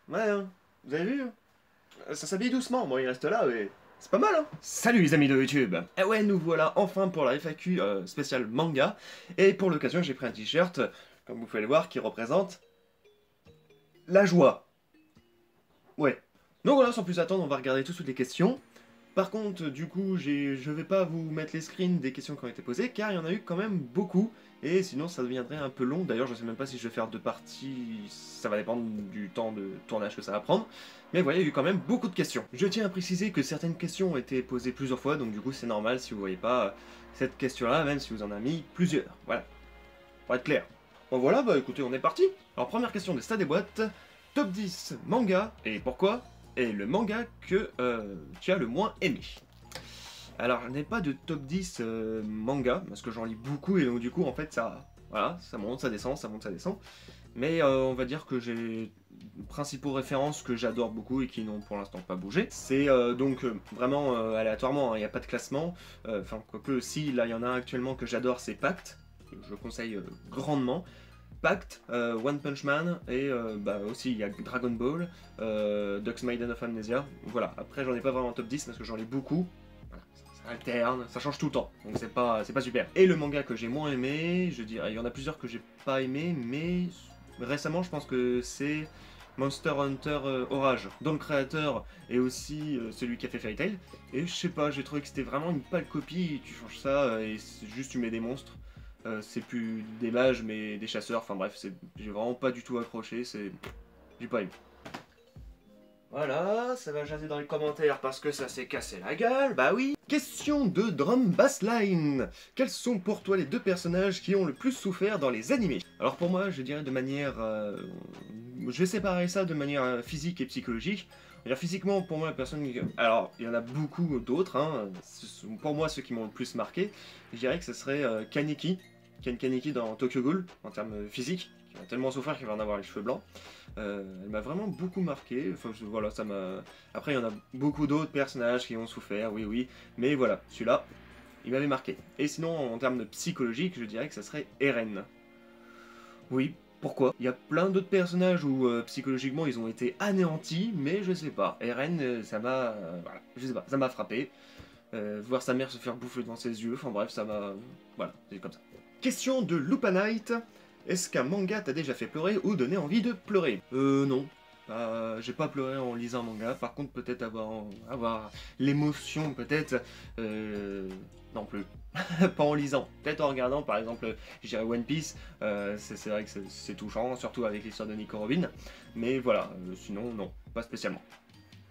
Ouais, hein. Vous avez vu hein. Ça s'habille doucement, bon il reste là, mais c'est pas mal hein. Salut les amis de YouTube. Eh ouais, nous voilà enfin pour la FAQ spéciale manga. Et pour l'occasion, j'ai pris un t-shirt, comme vous pouvez le voir, qui représente la joie. Ouais. Donc voilà, sans plus attendre, on va regarder tout de suite les questions. Par contre, du coup, je vais pas vous mettre les screens des questions qui ont été posées, car il y en a eu quand même beaucoup, et sinon ça deviendrait un peu long. D'ailleurs, je sais même pas si je vais faire deux parties, ça va dépendre du temps de tournage que ça va prendre. Mais voilà, il y a eu quand même beaucoup de questions. Je tiens à préciser que certaines questions ont été posées plusieurs fois, donc du coup c'est normal si vous voyez pas cette question-là, même si vous en avez mis plusieurs. Voilà, pour être clair. Bon voilà, bah écoutez, on est parti. Alors première question des Stades des boîtes, top 10 manga, et pourquoi? Et le manga que tu as le moins aimé. Alors, je n'ai pas de top 10 manga, parce que j'en lis beaucoup, et donc du coup, en fait, ça, voilà, ça monte, ça descend, ça monte, ça descend. Mais on va dire que j'ai principaux références que j'adore beaucoup et qui n'ont pour l'instant pas bougé. C'est donc vraiment aléatoirement, il n'y a pas de classement. Enfin, quoique, si, là, il y en a un actuellement que j'adore, c'est Pacte, que je conseille grandement. Pacte, One Punch Man, et bah, aussi il y a Dragon Ball, Ducks Maiden of Amnesia. Voilà, après j'en ai pas vraiment top 10 parce que j'en ai beaucoup. Voilà, ça alterne, ça change tout le temps, donc c'est pas super. Et le manga que j'ai moins aimé, je dirais, il y en a plusieurs que j'ai pas aimé, mais récemment je pense que c'est Monster Hunter Orage, dont le créateur est aussi celui qui a fait Fairy Tail. Et je sais pas, j'ai trouvé que c'était vraiment une pâle copie, tu changes ça et juste tu mets des monstres. C'est plus des mages mais des chasseurs, enfin bref, j'ai vraiment pas du tout accroché, j'ai pas aimé. Voilà, ça va jaser dans les commentaires parce que ça s'est cassé la gueule, bah oui. Question de Drum Bassline. Quels sont pour toi les deux personnages qui ont le plus souffert dans les animés? Alors pour moi, je dirais de manière... je vais séparer ça de manière physique et psychologique. Physiquement, pour moi, la personne... Alors, il y en a beaucoup d'autres, hein. Pour moi, ceux qui m'ont le plus marqué, je dirais que ce serait Kaneki. Ken Kaneki dans Tokyo Ghoul, en termes physiques, qui a tellement souffert qu'il va en avoir les cheveux blancs. Elle m'a vraiment beaucoup marqué. Enfin, voilà, ça m'a... Après, il y en a beaucoup d'autres personnages qui ont souffert, oui, oui. Mais voilà, celui-là, il m'avait marqué. Et sinon, en termes de psychologique, je dirais que ça serait Eren. Oui, pourquoi? Il y a plein d'autres personnages où psychologiquement ils ont été anéantis, mais je sais pas. Eren, ça m'a... voilà, je sais pas, ça m'a frappé. Voir sa mère se faire bouffer devant ses yeux, enfin bref, ça m'a... Voilà, c'est comme ça. Question de Lupanite. Est-ce qu'un manga t'a déjà fait pleurer ou donné envie de pleurer? Non. J'ai pas pleuré en lisant un manga, par contre peut-être avoir l'émotion, peut-être... non plus. Pas en lisant, peut-être en regardant, par exemple, je dirais One Piece, c'est vrai que c'est touchant, surtout avec l'histoire de Nico Robin, mais voilà, sinon non, pas spécialement.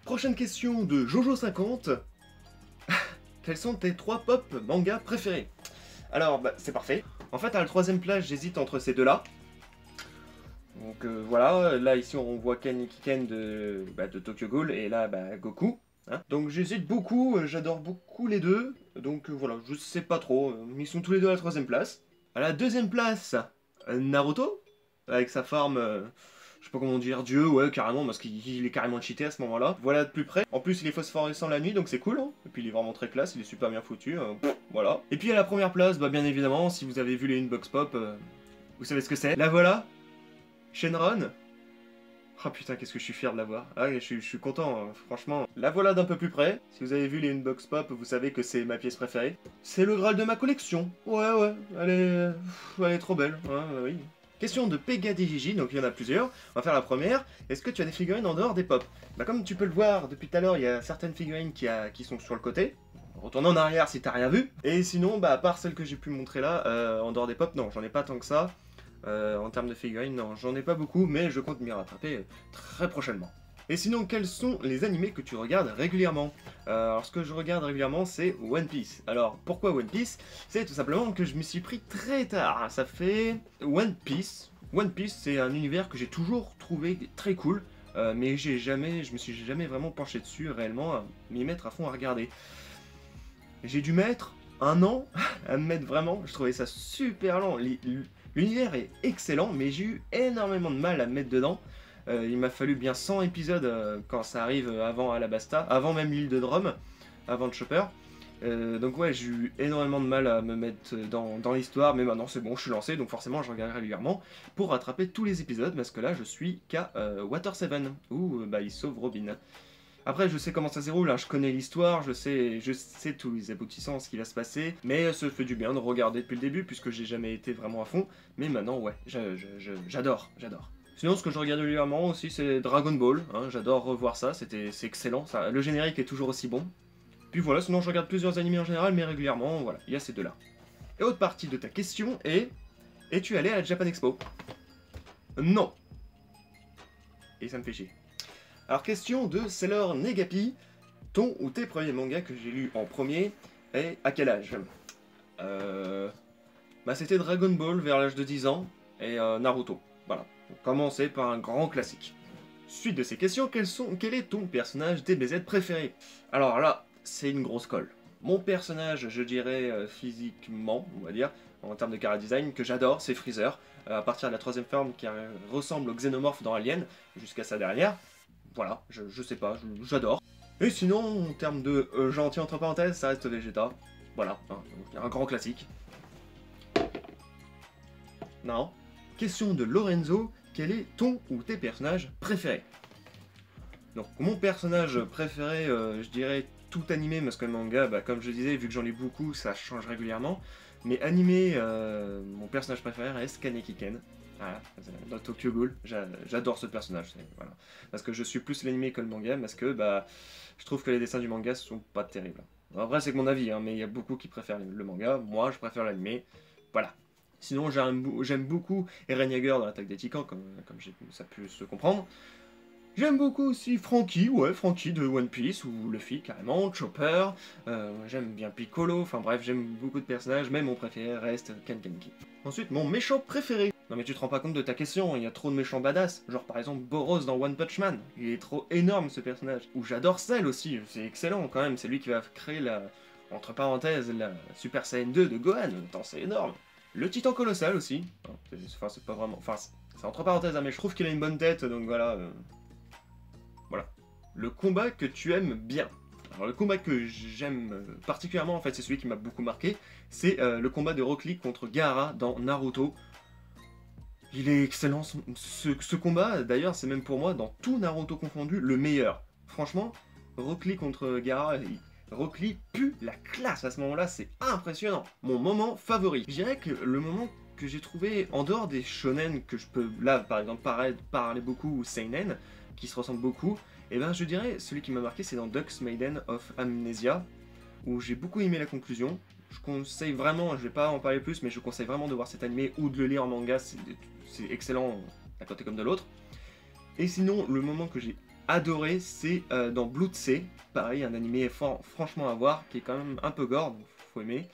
Prochaine question de Jojo50. Quels sont tes 3 pop mangas préférés? Alors, bah, c'est parfait. En fait, à la troisième place, j'hésite entre ces deux-là. Donc voilà, là ici on voit Kaneki Ken de Tokyo Ghoul et là Goku. Hein. Donc j'hésite beaucoup, j'adore beaucoup les deux. Donc voilà, je sais pas trop. Ils sont tous les deux à la troisième place. À la deuxième place, Naruto, avec sa forme, je sais pas comment dire, dieu, ouais, carrément, parce qu'il est carrément cheaté à ce moment-là. Voilà de plus près. En plus, il est phosphorescent la nuit, donc c'est cool. Hein. Et puis il est vraiment très classe, il est super bien foutu. Voilà. Et puis à la première place, bah bien évidemment, si vous avez vu les Inbox Pop, vous savez ce que c'est. La voilà, Shenron. Oh putain, qu'est-ce que je suis fier de l'avoir. Ah, je suis content, hein, franchement. La voilà d'un peu plus près. Si vous avez vu les Unbox Pop, vous savez que c'est ma pièce préférée. C'est le Graal de ma collection. Ouais, ouais, elle est trop belle, hein, oui. Question de Pegadijiji, donc il y en a plusieurs. On va faire la première. Est-ce que tu as des figurines en dehors des pop? Bah comme tu peux le voir, depuis tout à l'heure, il y a certaines figurines qui sont sur le côté. Retourne en arrière si t'as rien vu. Et sinon, bah à part celles que j'ai pu montrer là, en dehors des pop, non, j'en ai pas tant que ça. En termes de figurines, non, j'en ai pas beaucoup, mais je compte m'y rattraper très prochainement. Et sinon, quels sont les animés que tu regardes régulièrement? Alors, ce que je regarde régulièrement, c'est One Piece. Alors, pourquoi One Piece? C'est tout simplement que je m'y suis pris très tard. Ça fait... One Piece, c'est un univers que j'ai toujours trouvé très cool, mais je me suis jamais vraiment penché dessus, réellement, à m'y mettre à fond à regarder. J'ai dû mettre un an à me mettre vraiment, je trouvais ça super lent. L'univers est excellent, mais j'ai eu énormément de mal à me mettre dedans. Il m'a fallu bien 100 épisodes quand ça arrive avant Alabasta, avant même l'île de Drum, avant de Chopper. Donc ouais, j'ai eu énormément de mal à me mettre dans l'histoire, mais maintenant c'est bon, je suis lancé, donc forcément je regarde régulièrement pour rattraper tous les épisodes, parce que là je suis qu'à Water 7, où bah, il sauve Robin. Après, je sais comment ça se déroule, hein, je connais l'histoire, je sais tous les aboutissants, ce qui va se passer, mais ça fait du bien de regarder depuis le début, puisque j'ai jamais été vraiment à fond, mais maintenant, ouais, j'adore. Sinon, ce que je regarde régulièrement aussi, c'est Dragon Ball, hein, j'adore revoir ça, c'est excellent, ça, le générique est toujours aussi bon. Puis voilà, sinon je regarde plusieurs animés en général, mais régulièrement, voilà, il y a ces deux-là. Et autre partie de ta question est, es-tu allé à la Japan Expo? Non. Et ça me fait chier. Alors question de Sailor Negapi, ton ou tes premiers mangas que j'ai lus en premier, et à quel âge? Bah c'était Dragon Ball vers l'âge de 10 ans, et Naruto, voilà. Donc, commencer par un grand classique. Suite de ces questions, quel est ton personnage DBZ préféré? Alors là, c'est une grosse colle. Mon personnage, je dirais physiquement, on va dire, en termes de chara design, que j'adore, c'est Freezer, à partir de la troisième forme qui ressemble au Xénomorphe dans Alien, jusqu'à sa dernière. Voilà, je sais pas, j'adore. Et sinon, en termes de gentil entre parenthèses, ça reste Vegeta. Voilà, hein, un grand classique. Non. Question de Lorenzo, quel est ton ou tes personnages préférés? Donc, mon personnage préféré, je dirais tout animé, parce que le manga, bah, comme je disais, vu que j'en lis beaucoup, ça change régulièrement. Mais animé, mon personnage préféré reste Kaneki Ken. Voilà, dans Tokyo Ghoul, j'adore ce personnage, voilà. Parce que je suis plus l'animé que le manga, parce que bah, je trouve que les dessins du manga sont pas terribles. Après, c'est que mon avis, hein, mais il y a beaucoup qui préfèrent le manga, moi je préfère l'animé, voilà. Sinon, j'aime beaucoup Eren Yeager dans l'Attaque des Titans, comme ça a pu se comprendre. J'aime beaucoup aussi Franky, ouais, Franky de One Piece, ou Luffy carrément, Chopper, j'aime bien Piccolo, enfin bref, j'aime beaucoup de personnages, mais mon préféré reste Ken Kaneki. Ensuite, mon méchant préféré. Non mais tu te rends pas compte de ta question, il y a trop de méchants badass, genre par exemple Boros dans One Punch Man, il est trop énorme ce personnage. Ou j'adore Cell aussi, c'est excellent quand même, c'est lui qui va créer la, entre parenthèses, la Super Saiyan 2 de Gohan, tant c'est énorme. Le Titan Colossal aussi, enfin c'est pas vraiment, enfin c'est entre parenthèses, hein, mais je trouve qu'il a une bonne tête, donc voilà. Voilà. Le combat que tu aimes bien. Alors le combat que j'aime particulièrement, en fait, c'est celui qui m'a beaucoup marqué, c'est le combat de Rock Lee contre Gaara dans Naruto. Il est excellent, ce combat, d'ailleurs, c'est même pour moi, dans tout Naruto confondu, le meilleur. Franchement, Rock Lee contre Gaara, Rock Lee pue la classe à ce moment-là, c'est impressionnant. Mon moment favori. Je dirais que le moment que j'ai trouvé, en dehors des shonen, que je peux, là, par exemple, parler beaucoup, ou seinen, qui se ressemblent beaucoup, et ben je dirais celui qui m'a marqué c'est dans Duck's Maiden of Amnesia, où j'ai beaucoup aimé la conclusion. Je conseille vraiment, je vais pas en parler plus, mais je conseille vraiment de voir cet animé ou de le lire en manga, c'est excellent d'un côté comme de l'autre. Et sinon, le moment que j'ai adoré, c'est dans Blood Sea, pareil, un animé franchement à voir, qui est quand même un peu gore, donc faut aimer.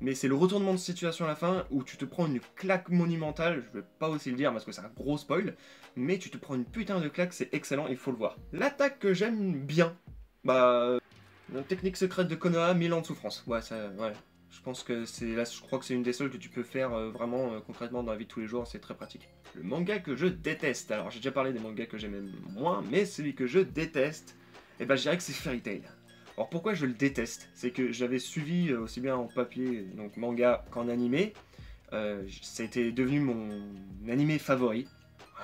Mais c'est le retournement de situation à la fin où tu te prends une claque monumentale, je vais pas aussi le dire parce que c'est un gros spoil, mais tu te prends une putain de claque, c'est excellent, il faut le voir. L'attaque que j'aime bien, bah... la technique secrète de Konoha, 1000 ans de souffrance. Ouais, ouais. Je pense que c'est là, je crois que c'est une des seules que tu peux faire vraiment concrètement dans la vie de tous les jours, c'est très pratique. Le manga que je déteste, alors j'ai déjà parlé des mangas que j'aimais moins, mais celui que je déteste, et ben je dirais que c'est Fairy Tail. Alors pourquoi je le déteste? C'est que j'avais suivi aussi bien en papier, donc manga, qu'en animé. C'était devenu mon animé favori.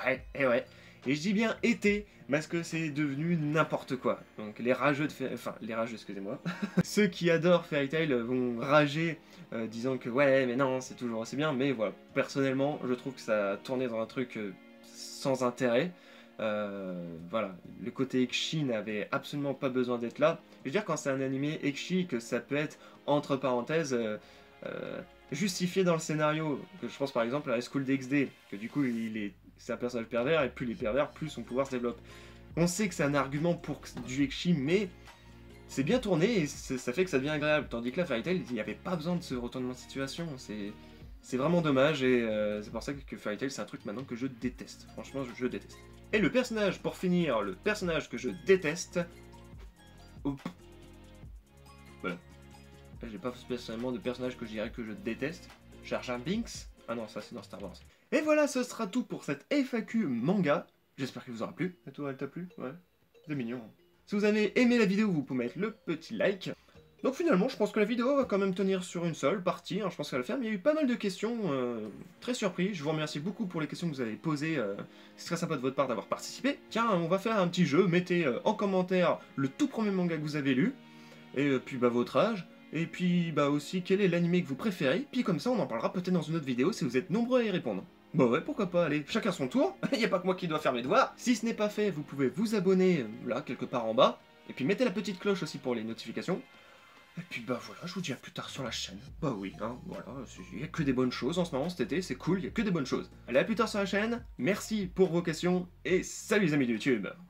Ouais, et ouais. Et je dis bien été, parce que c'est devenu n'importe quoi. Donc les rageux les rageux, excusez-moi. Ceux qui adorent Fairy Tail vont rager, disant que ouais, mais non, c'est toujours aussi bien. Mais voilà, personnellement, je trouve que ça a tourné dans un truc sans intérêt. Voilà, le côté Ekshi n'avait absolument pas besoin d'être là. Je veux dire, quand c'est un animé Ekshi, que ça peut être, entre parenthèses, justifié dans le scénario, que je pense par exemple à High School DxD, que du coup c'est un personnage pervers, et plus il est pervers, plus son pouvoir se développe. On sait que c'est un argument pour du Ekshi, mais c'est bien tourné, et ça fait que ça devient agréable. Tandis que là, Fairy Tail, il n'y avait pas besoin de ce retournement de situation, c'est vraiment dommage, et c'est pour ça que Fairy Tail, c'est un truc maintenant que je déteste. Franchement, je déteste. Et le personnage, pour finir, le personnage que je déteste... Oups. Voilà. J'ai pas spécialement de personnage que je dirais que je déteste. Jar Jar Binks. Ah non, ça c'est dans Star Wars. Et voilà, ce sera tout pour cette FAQ manga. J'espère qu'il vous aura plu. Et toi, elle t'a plu? Ouais. C'est mignon. Si vous avez aimé la vidéo, vous pouvez mettre le petit like. Donc finalement, je pense que la vidéo va quand même tenir sur une seule partie, hein, je pense qu'elle va le faire, mais il y a eu pas mal de questions, très surpris. Je vous remercie beaucoup pour les questions que vous avez posées, c'est très sympa de votre part d'avoir participé. Tiens, on va faire un petit jeu, mettez en commentaire le tout premier manga que vous avez lu, et puis bah votre âge, et puis bah aussi quel est l'anime que vous préférez, puis comme ça on en parlera peut-être dans une autre vidéo si vous êtes nombreux à y répondre. Bah ouais, pourquoi pas, allez, chacun son tour, il n'y a pas que moi qui dois faire mes devoirs. Si ce n'est pas fait, vous pouvez vous abonner, là, quelque part en bas, et puis mettez la petite cloche aussi pour les notifications. Et puis bah voilà, je vous dis à plus tard sur la chaîne. Bah oui, hein, voilà, il y a que des bonnes choses en ce moment cet été, c'est cool, il y a que des bonnes choses. Allez, à plus tard sur la chaîne, merci pour vos questions, et salut les amis de YouTube.